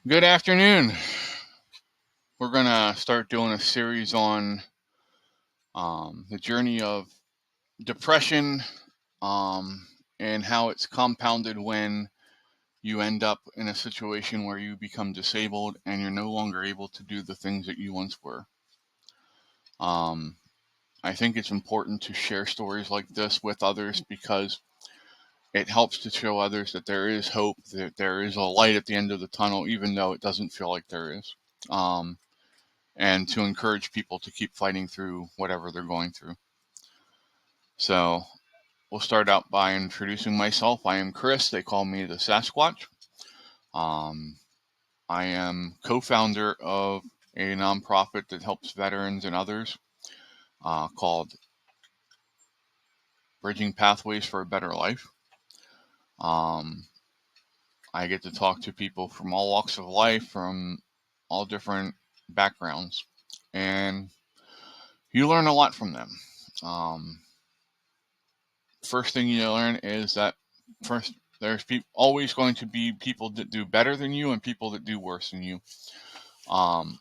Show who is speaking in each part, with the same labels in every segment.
Speaker 1: Good afternoon. We're going to start doing a series on the journey of depression um, and how it's compounded when you end up in a situation where you become disabled and you're no longer able to do the things that you once were. Um, I think it's important to share stories like this with others because it helps to show others that there is hope, that there is a light at the end of the tunnel, even though it doesn't feel like there is. And to encourage people to keep fighting through whatever they're going through. So we'll start out by introducing myself. I am Chris. They call me the Sasquatch. Um, I am co-founder of a nonprofit that helps veterans and others called Bridging Pathways for a Better Life. I get to talk to people from all walks of life, from all different backgrounds, and you learn a lot from them. First thing you learn is that first there's always going to be people that do better than you and people that do worse than you. Um,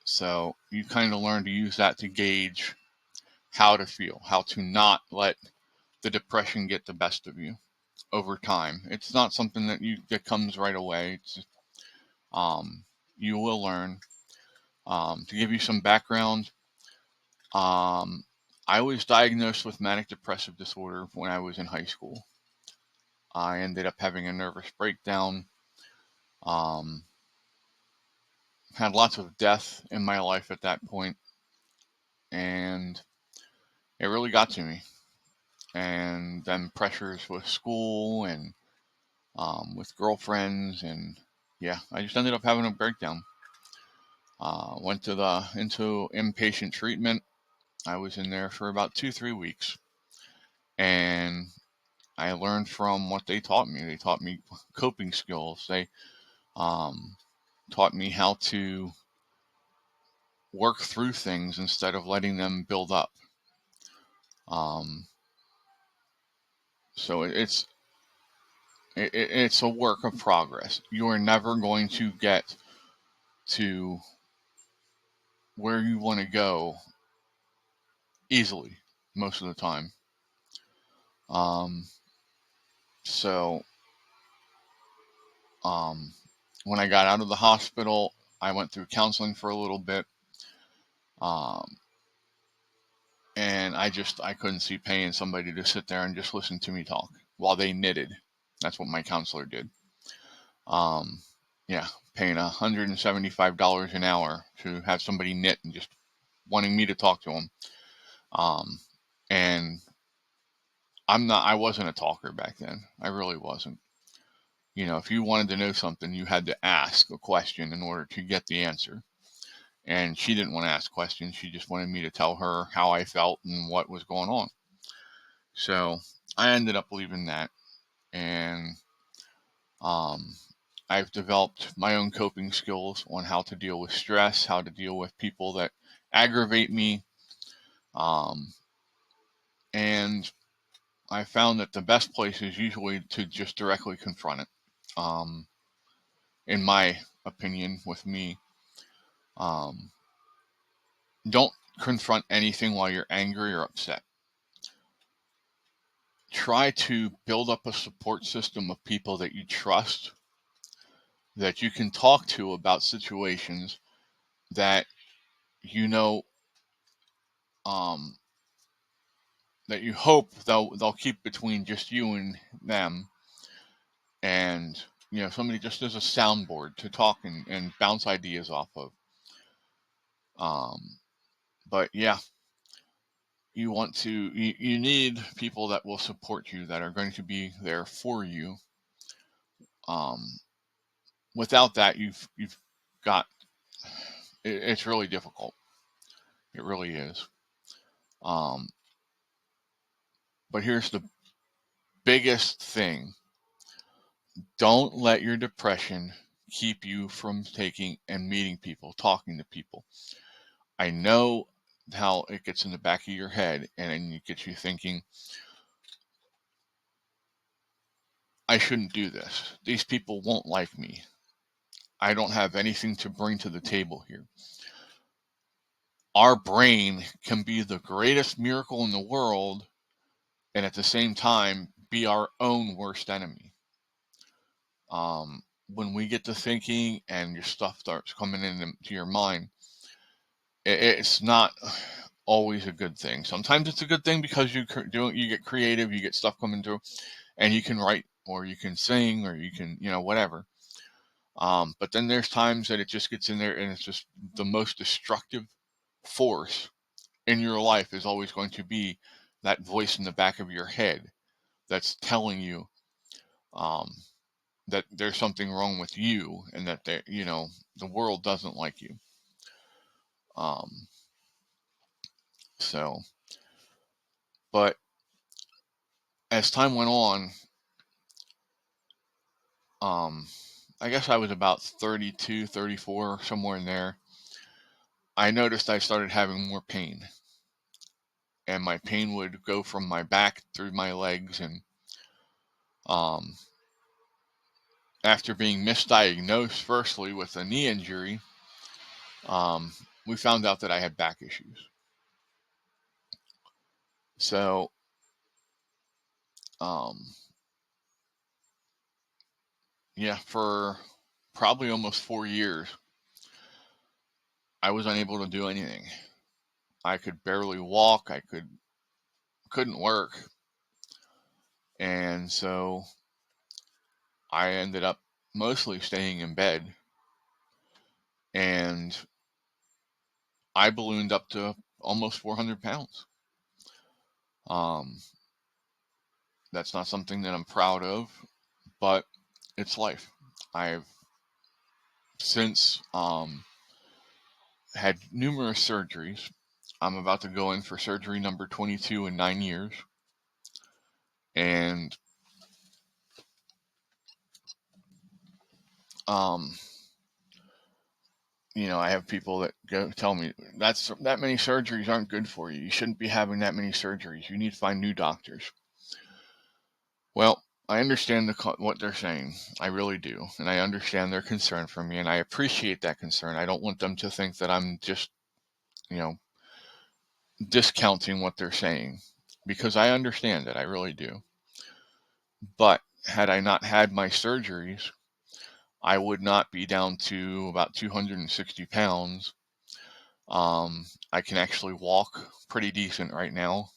Speaker 1: so you kind of learn to use that to gauge how to feel, how to not let the depression get the best of you over time. It's not something that comes right away. Um, you will learn. To give you some background, I was diagnosed with manic depressive disorder when I was in high school. I ended up having a nervous breakdown. Um, had lots of death in my life at that point, and it really got to me. And then pressures with school and with girlfriends, and yeah, I just ended up having a breakdown. Went into inpatient treatment. I was in there for about 2-3 weeks, and I learned from what they taught me. They taught me coping skills. They um, taught me how to work through things instead of letting them build up. Um, so it's a work of progress. You are never going to get to where you want to go easily most of the time. Um, so um, when I got out of the hospital, I went through counseling for a little bit, um, and I couldn't see paying somebody to sit there and just listen to me talk while they knitted. That's what my counselor did. Um, yeah, paying $175 an hour to have somebody knit and just wanting me to talk to them. Um, and I wasn't a talker back then. I really wasn't. You know, if you wanted to know something, you had to ask a question in order to get the answer. And she didn't want to ask questions. She just wanted me to tell her how I felt and what was going on. So I ended up leaving that. And um, I've developed my own coping skills on how to deal with stress, how to deal with people that aggravate me. Um, and I found that the best place is usually to just directly confront it. Um, in my opinion, with me, um, don't confront anything while you're angry or upset. Try to build up a support system of people that you trust, that you can talk to about situations that you know, um, that you hope they'll keep between just you and them, and somebody just as a soundboard to talk and bounce ideas off of. um, but yeah, you need people that will support you, that are going to be there for you. um, Without that, you've got it's really difficult. It really is. um, but here's the biggest thing: don't let your depression keep you from taking and meeting people, talking to people. I know how it gets in the back of your head and it gets you thinking, I shouldn't do this. These people won't like me. I don't have anything to bring to the table here. Our brain can be the greatest miracle in the world and at the same time be our own worst enemy. When we get to thinking and your stuff starts coming into your mind, it's not always a good thing. Sometimes it's a good thing because you get creative, you get stuff coming through, and you can write or you can sing or you can, whatever. But then there's times that it just gets in there and it's just the most destructive force in your life is always going to be that voice in the back of your head that's telling you that there's something wrong with you and that the world doesn't like you. So, but as time went on, I guess I was about 32, 34, somewhere in there. I noticed I started having more pain. And my pain would go from my back through my legs. And after being misdiagnosed, firstly, with a knee injury, we found out that I had back issues. So, yeah, for probably almost 4 years, I was unable to do anything. I could barely walk. I couldn't work. And so I ended up mostly staying in bed. And I ballooned up to almost 400 pounds. That's not something that I'm proud of, but it's life. I've since had numerous surgeries. I'm about to go in for surgery number 22 in 9 years. And I have people that go tell me that many surgeries aren't good for you. You shouldn't be having that many surgeries. You need to find new doctors. Well, I understand what they're saying. I really do. And I understand their concern for me, and I appreciate that concern. I don't want them to think that I'm just, discounting what they're saying, because I understand it. I really do. But had I not had my surgeries, I would not be down to about 260 pounds. I can actually walk pretty decent right now.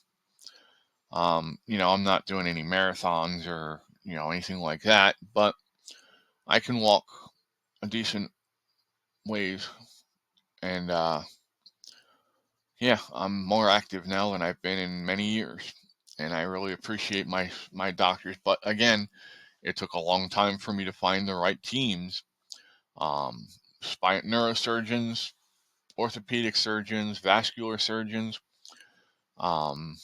Speaker 1: I'm not doing any marathons or, anything like that, but I can walk a decent ways. And yeah, I'm more active now than I've been in many years. And I really appreciate my doctors. But again, it took a long time for me to find the right teams. Neurosurgeons, orthopedic surgeons, vascular surgeons. And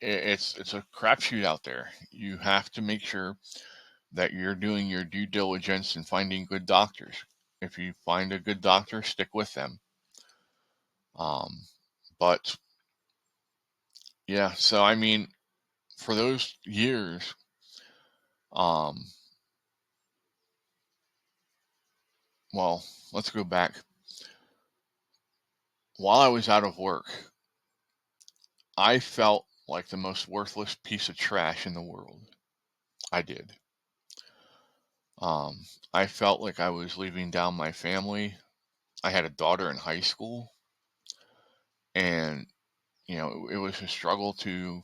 Speaker 1: it's a crapshoot out there. You have to make sure that you're doing your due diligence and finding good doctors. If you find a good doctor, stick with them. But yeah, so I mean, for those years, well, let's go back. While I was out of work, I felt like the most worthless piece of trash in the world. I did. I felt like I was leaving down my family. I had a daughter in high school, and it was a struggle to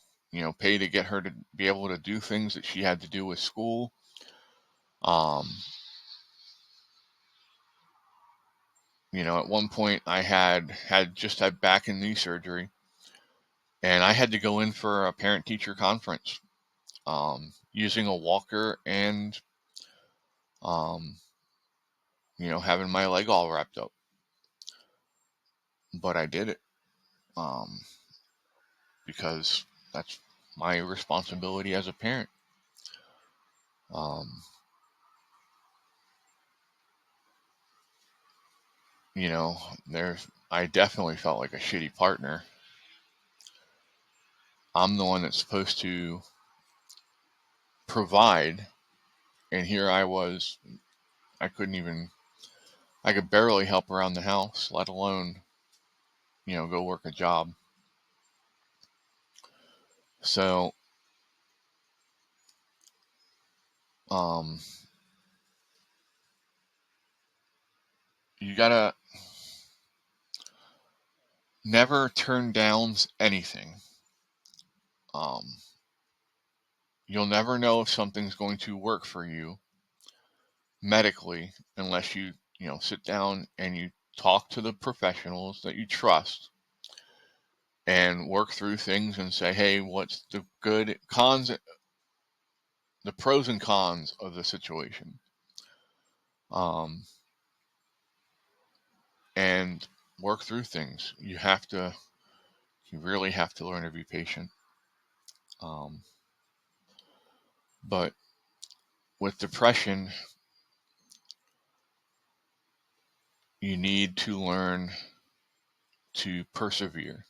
Speaker 1: pay to get her to be able to do things that she had to do with school. At one point I had just had back and knee surgery, and I had to go in for a parent teacher conference, using a walker and having my leg all wrapped up. But I did it, because that's my responsibility as a parent. Um, I definitely felt like a shitty partner. I'm the one that's supposed to provide, and here I was I could barely help around the house, let alone, go work a job. So, you gotta never turn down anything. You'll never know if something's going to work for you medically unless you sit down and you talk to the professionals that you trust and work through things and say, hey, what's the pros and cons of the situation? And work through things. You really have to learn to be patient. But with depression, you need to learn to persevere.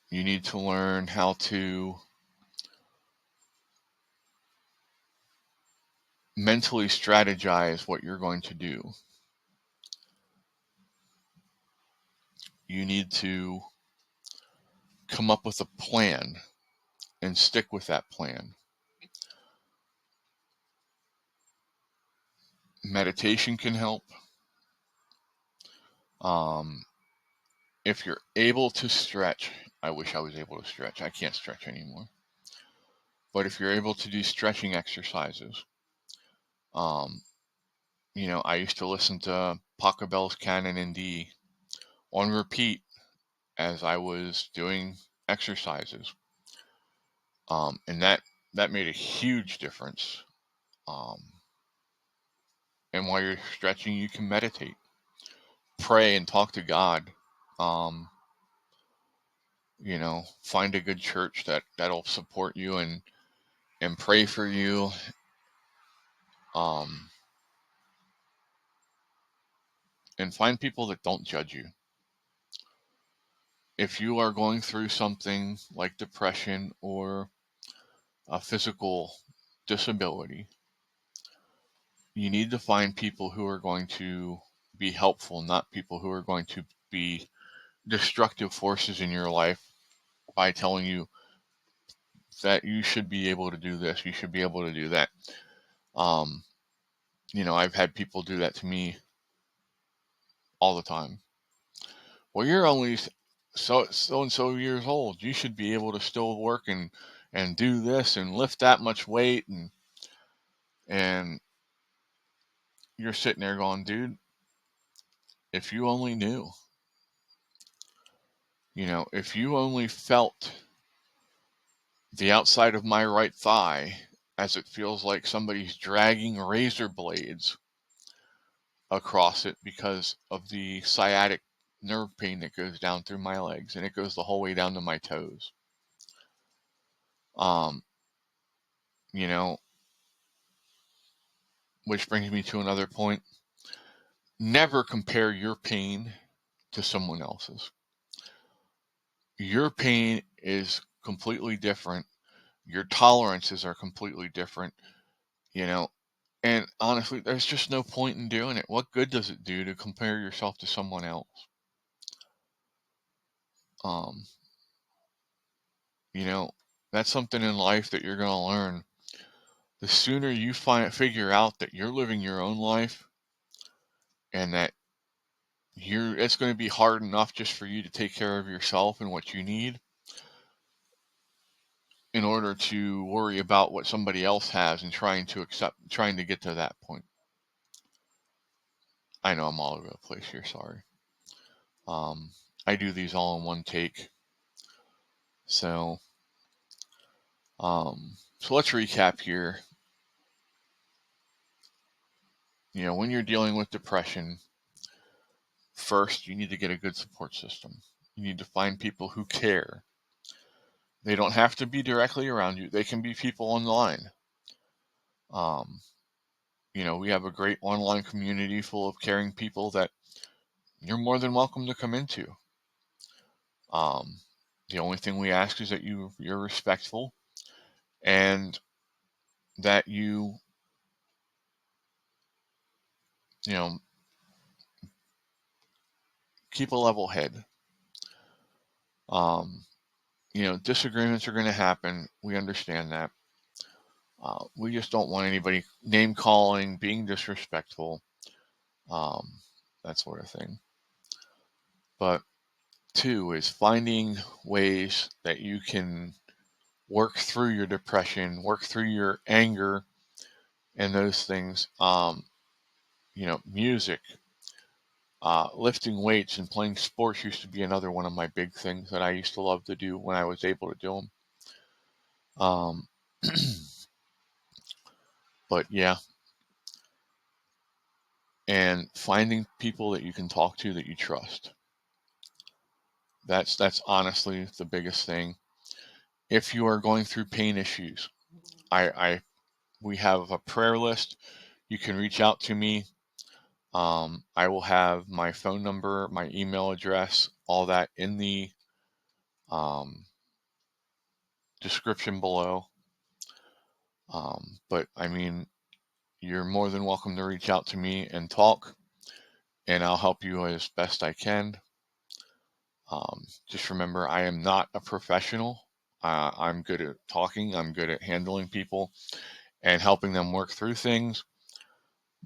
Speaker 1: You need to learn how to mentally strategize what you're going to do. You need to come up with a plan and stick with that plan. Meditation can help. If you're able to stretch, I wish I was able to stretch. I can't stretch anymore. But if you're able to do stretching exercises, I used to listen to Pachelbel's Canon in D on repeat as I was doing exercises. And that made a huge difference. And while you're stretching, you can meditate, pray, and talk to God. Find a good church that'll support you and pray for you. And find people that don't judge you. If you are going through something like depression or a physical disability, you need to find people who are going to be helpful, not people who are going to be destructive forces in your life by telling you that you should be able to do this, you should be able to do that. I've had people do that to me all the time. Well, you're only so and so years old. You should be able to still work and do this and lift that much weight, and you're sitting there going, dude, if you only knew, if you only felt the outside of my right thigh as it feels like somebody's dragging razor blades across it because of the sciatic nerve pain that goes down through my legs, and it goes the whole way down to my toes. Which brings me to another point. Never compare your pain to someone else's. Your pain is completely different. Your tolerances are completely different, and honestly, there's just no point in doing it. What good does it do to compare yourself to someone else? That's something in life that you're going to learn. The sooner you figure out that you're living your own life and that it's going to be hard enough just for you to take care of yourself and what you need in order to worry about what somebody else has and trying to get to that point. I know I'm all over the place here, sorry. I do these all in one take. So let's recap here. When you're dealing with depression, first, you need to get a good support system. You need to find people who care. They don't have to be directly around you. They can be people online. We have a great online community full of caring people that you're more than welcome to come into. The only thing we ask is that you're respectful and that you keep a level head. Disagreements are going to happen. We understand that. We just don't want anybody name calling, being disrespectful, that sort of thing. But 2 is finding ways that you can work through your depression, work through your anger, and those things. Music, lifting weights and playing sports used to be another one of my big things that I used to love to do when I was able to do them. But yeah, and finding people that you can talk to that you trust. That's honestly the biggest thing. If you are going through pain issues, we have a prayer list. You can reach out to me. I will have my phone number, my email address, all that in the description below. But I mean, you're more than welcome to reach out to me and talk, and I'll help you as best I can. Just remember, I am not a professional. I'm good at talking. I'm good at handling people and helping them work through things.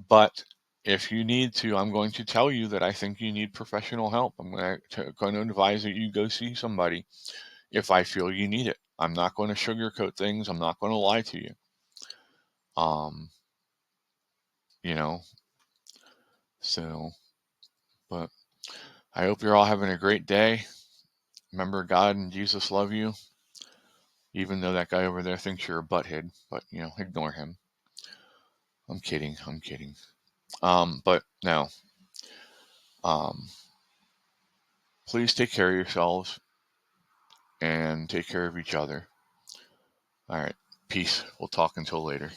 Speaker 1: But if you need to, I'm going to tell you that I think you need professional help. I'm going to advise that you go see somebody if I feel you need it. I'm not going to sugarcoat things. I'm not going to lie to you. But I hope you're all having a great day. Remember, God and Jesus love you, even though that guy over there thinks you're a butthead, but, ignore him. I'm kidding. But now, please take care of yourselves and take care of each other. All right. Peace. We'll talk until later.